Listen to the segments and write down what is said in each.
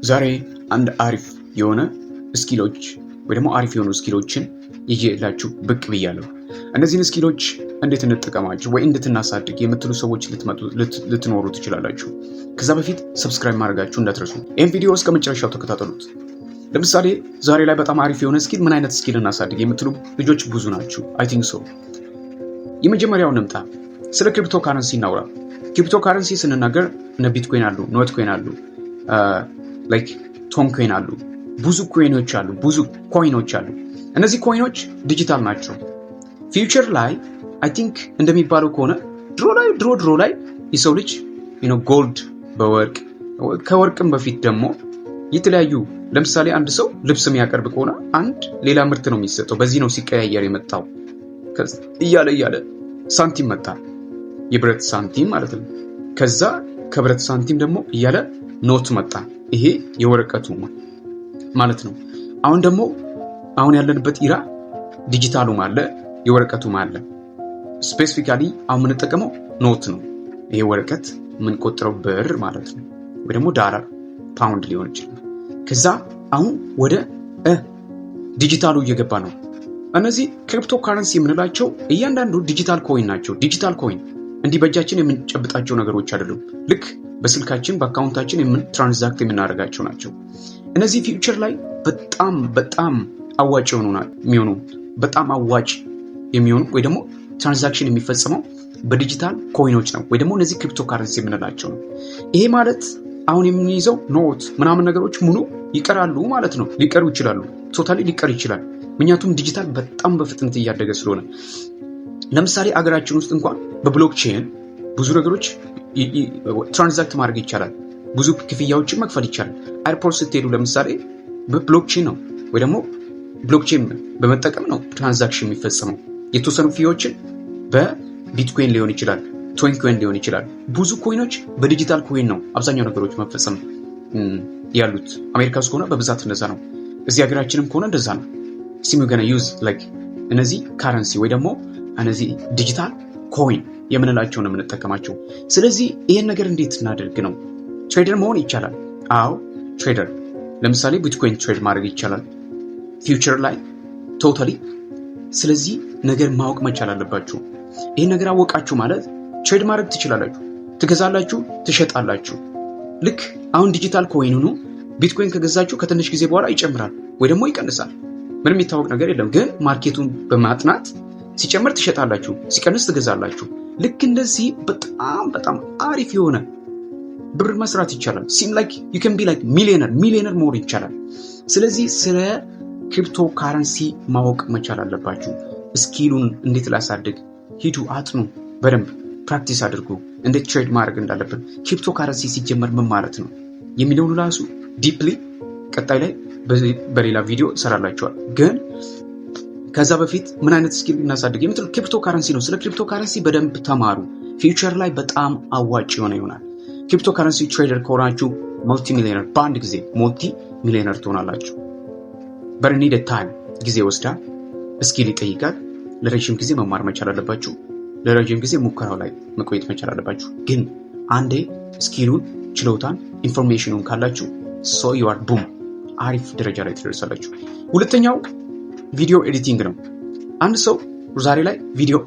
ዛሬ አንድ አሪፍ የሆነ ስኪሎች ወይ ደግሞ አሪፍ የሆኑ ስኪሎችን ይዤላችሁ ብቅ ብያለሁ። እነዚህን ስኪሎች እንዴት እንጠቀማቸው ወይ እንዴት እናሳድግ የምትሉ ሰዎች ልትኖሩ ትችላላችሁ። ከዛ በፊት ሰብስክራይብ ማድረጋችሁ እንዳትረሱ። ይህን ቪዲዮ እስከ መጨረሻው ተከታተሉት። ለምሳሌ ዛሬ ላይ በጣም አሪፍ የሆነ ስኪል ምን አይነት ስኪል እናሳድግ የምትሉ ልጆች ብዙ ናችሁ። አይ ቲንክ ሶ። የመጀመሪያውን እንምጣ። ስለ ክሪፕቶ ካረንሲ እናውራ። ክሪፕቶ ካረንሲ ስንናገር እነ ቢትኮይን አሉ፣ ኖት ኮይን አሉ፣ ላይክ ቶን ኮይን አሉ፣ ብዙ ኮይኖች አሉ፣ ብዙ ኮይኖች አሉ። እነዚህ ኮይኖች ዲጂታል ናቸው። ፊውቸር ላይ አይ ቲንክ እንደሚባለው ከሆነ ድሮ ላይ የሰው ልጅ ጎልድ በወርቅ ከወርቅም በፊት ደግሞ የተለያዩ ለምሳሌ አንድ ሰው ልብስ የሚያቀርብ ከሆነ አንድ ሌላ ምርት ነው የሚሰጠው። በዚህ ነው ሲቀያየር የመጣው። እያለ ሳንቲም መጣ፣ የብረት ሳንቲም ማለት ነው። ከዛ ከብረት ሳንቲም ደግሞ እያለ ኖት መጣ። ይሄ የወረቀቱ ማለት ነው። አሁን ያለንበት ኢራ ዲጂታሉም አለ የወረቀቱም አለ። ስፔሲፊካሊ አሁን የምንጠቀመው ኖት ነው። ይሄ ወረቀት የምንቆጥረው ብር ማለት ነው፣ ወይ ደግሞ ዳላር ፓውንድ ሊሆን ይችላል። ከዛ አሁን ወደ ዲጂታሉ እየገባ ነው። እነዚህ ክሪፕቶ ካረንሲ የምንላቸው እያንዳንዱ ዲጂታል ኮይን ናቸው። ዲጂታል ኮይን እንዲህ በእጃችን የምንጨብጣቸው ነገሮች አይደሉም። ልክ በስልካችን በአካውንታችን ትራንዛክት የምናደርጋቸው ናቸው። እነዚህ ፊውቸር ላይ በጣም አዋጭ የሚሆኑ በጣም አዋጭ የሚሆኑ ወይ ደግሞ ትራንዛክሽን የሚፈጸመው በዲጂታል ኮይኖች ነው፣ ወይ ደግሞ እነዚህ ክሪፕቶ ካረንሲ የምንላቸው ነው። ይሄ ማለት አሁን የምንይዘው ኖት ምናምን ነገሮች ሙሉ ይቀራሉ ማለት ነው። ሊቀሩ ይችላሉ፣ ቶታሊ ሊቀር ይችላል። ምክንያቱም ዲጂታል በጣም በፍጥነት እያደገ ስለሆነ። ለምሳሌ አገራችን ውስጥ እንኳን በብሎክቼን ብዙ ነገሮች ትራንዛክት ማድረግ ይቻላል። ብዙ ክፍያዎችን መክፈል ይቻላል። ኤርፖርት ስትሄዱ ለምሳሌ በብሎክቼን ነው ወይ ደግሞ ብሎክቼን በመጠቀም ነው ትራንዛክሽን የሚፈጸመው። የተወሰኑ ፊዎችን በቢትኮይን ሊሆን ይችላል፣ ቶን ኮይን ሊሆን ይችላል። ብዙ ኮይኖች በዲጂታል ኮይን ነው አብዛኛው ነገሮች መፈጸም ያሉት። አሜሪካ ውስጥ ከሆነ በብዛት እንደዛ ነው። እዚህ ሀገራችንም ከሆነ እንደዛ ነው። ሲሙ ገና ዩዝ ላይክ እነዚህ ካረንሲ ወይ ደግሞ እነዚህ ዲጂታል ኮይን የምንላቸው ነው የምንጠቀማቸው። ስለዚህ ይሄን ነገር እንዴት እናደርግ ነው? ትሬደር መሆን ይቻላል። አዎ ትሬደር፣ ለምሳሌ ቢትኮይን ትሬድ ማድረግ ይቻላል ፊውቸር ላይ ቶታሊ። ስለዚህ ነገር ማወቅ መቻል አለባችሁ። ይሄን ነገር አወቃችሁ ማለት ትሬድ ማድረግ ትችላላችሁ፣ ትገዛላችሁ፣ ትሸጣላችሁ። ልክ አሁን ዲጂታል ኮይኑኑ ቢትኮይን ከገዛችሁ ከትንሽ ጊዜ በኋላ ይጨምራል ወይ ደግሞ ይቀንሳል። ምንም የሚታወቅ ነገር የለም። ግን ማርኬቱን በማጥናት ሲጨምር ትሸጣላችሁ፣ ሲቀንስ ትገዛላችሁ። ልክ እንደዚህ በጣም አሪፍ የሆነ ብር መስራት ይቻላል። ሲም ላይክ ዩ ካን ቢ ላይክ ሚሊዮነር መሆን ይቻላል። ስለዚህ ስለ ክሪፕቶ ካረንሲ ማወቅ መቻል አለባችሁ። ስኪሉን እንዴት ላሳድግ ሂዱ፣ አጥኑ፣ በደንብ ፕራክቲስ አድርጉ። እንዴት ትሬድ ማድረግ እንዳለብን፣ ክሪፕቶ ካረንሲ ሲጀመር ምን ማለት ነው የሚለውን ራሱ ዲፕሊ ቀጣይ ላይ በሌላ ቪዲዮ ሰራላችኋል። ግን ከዛ በፊት ምን አይነት ስኪል እናሳድግ የምትሉ ክሪፕቶ ካረንሲ ነው። ስለ ክሪፕቶ ካረንሲ በደንብ ተማሩ። ፊውቸር ላይ በጣም አዋጭ ይሆናል። ክሪፕቶ ካረንሲ ትሬደር ከሆናችሁ መልቲ ሚሊዮነር፣ በአንድ ጊዜ መልቲ ሚሊዮነር ትሆናላችሁ። በርኒድ ታይም ጊዜ ወስዳል፣ ስኪል ይጠይቃል። ለረጅም ጊዜ መማር መቻል አለባችሁ። ለረጅም ጊዜ ሙከራው ላይ መቆየት መቻል አለባችሁ። ግን አንዴ ስኪሉን፣ ችሎታን፣ ኢንፎርሜሽኑን ካላችሁ ሶ ዩ አር ቡም አሪፍ ደረጃ ላይ ትደርሳላችሁ። ሁለተኛው ቪዲዮ ኤዲቲንግ ነው። አንድ ሰው ዛሬ ላይ ቪዲዮ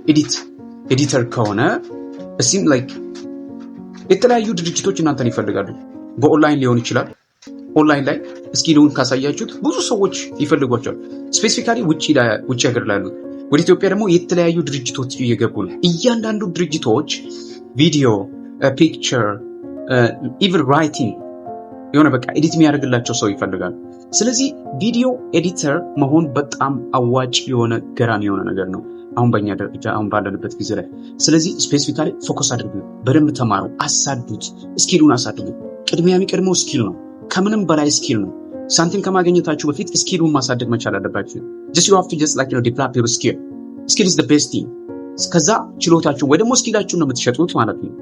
ኤዲተር ከሆነ እሲም ላይክ የተለያዩ ድርጅቶች እናንተን ይፈልጋሉ። በኦንላይን ሊሆን ይችላል። ኦንላይን ላይ ስኪሉን ካሳያችሁት ብዙ ሰዎች ይፈልጓቸዋል። ስፔሲፊካሊ ውጭ ሀገር ላይ ያሉት። ወደ ኢትዮጵያ ደግሞ የተለያዩ ድርጅቶች እየገቡ ነው። እያንዳንዱ ድርጅቶች ቪዲዮ፣ ፒክቸር፣ ኢቨን ራይቲንግ የሆነ በቃ ኤዲት የሚያደርግላቸው ሰው ይፈልጋል። ስለዚህ ቪዲዮ ኤዲተር መሆን በጣም አዋጭ የሆነ ገራሚ የሆነ ነገር ነው አሁን በእኛ ደረጃ አሁን ባለንበት ጊዜ ላይ። ስለዚህ ስፔሲፊካሊ ፎከስ አድርጉ፣ በደንብ ተማሩ፣ አሳዱት፣ ስኪሉን አሳድጉ። ቅድሚያ የሚቀድመው ስኪል ነው፣ ከምንም በላይ ስኪል ነው። ሳንቲም ከማግኘታችሁ በፊት ስኪሉን ማሳደግ መቻል አለባችሁ። just you have to just like develop your skill is the best thing። ከዛ ችሎታችሁን ወይ ደግሞ ስኪላችሁን ነው የምትሸጡት ማለት ነው።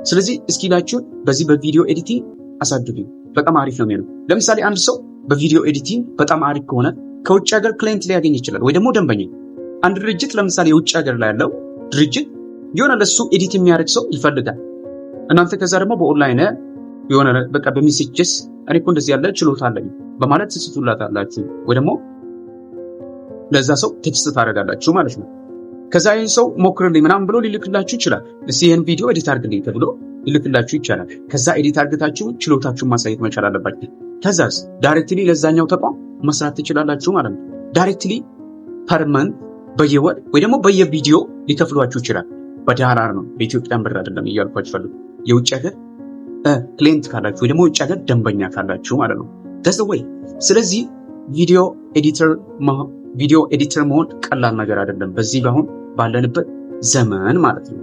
ስለዚህ ስኪላችሁን በዚህ በቪዲዮ ኤዲቲንግ አሳድጉ። በጣም አሪፍ ነው የሚሆነው። ለምሳሌ አንድ ሰው በቪዲዮ ኤዲቲንግ በጣም አሪፍ ከሆነ ከውጭ ሀገር ክላይንት ሊያገኝ ይችላል፣ ወይ ደግሞ ደንበኛ። አንድ ድርጅት ለምሳሌ የውጭ ሀገር ላይ ያለው ድርጅት የሆነ ለሱ ኤዲት የሚያደርግ ሰው ይፈልጋል። እናንተ ከዛ ደግሞ በኦንላይን የሆነ በቃ በሜሴጅስ እኔ እኮ እንደዚህ ያለ ችሎታ አለኝ በማለት ትጽፉላታላችሁ ወይ ደግሞ ለዛ ሰው ቴክስት ታደርጋላችሁ ማለት ነው። ከዛ ይህን ሰው ሞክርልኝ ምናምን ብሎ ሊልክላችሁ ይችላል። እስቲ ይህን ቪዲዮ ኤዲት አድርግልኝ ተብሎ ሊልክላችሁ ይቻላል። ከዛ ኤዲት አድርግታችሁ ችሎታችሁን ማሳየት መቻል አለባችሁ። ከዛስ ዳይሬክትሊ ለዛኛው ተቋም መስራት ትችላላችሁ ማለት ነው። ዳይሬክትሊ ፐርመንት በየወር ወይ ደግሞ በየቪዲዮ ሊከፍሏችሁ ይችላል። በዶላር ነው በኢትዮጵያን ብር አይደለም እያልኳችሁ ፈልጉ። የውጭ ሀገር ክሊየንት ካላችሁ ወይ ደግሞ የውጭ ሀገር ደንበኛ ካላችሁ ማለት ነው። that's the way። ስለዚህ ቪዲዮ ኤዲተር መሆን ቀላል ነገር አይደለም በዚህ አሁን ባለንበት ዘመን ማለት ነው።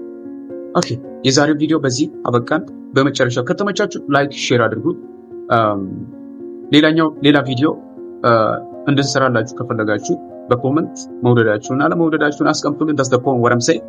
ኦኬ የዛሬው ቪዲዮ በዚህ አበቃን። በመጨረሻው ከተመቻችሁ ላይክ ሼር አድርጉ። ሌላ ቪዲዮ እንድንሰራላችሁ ከፈለጋችሁ በኮመንት መውደዳችሁን አለመውደዳችሁን አስቀምጡልን። that's the point what I'm saying።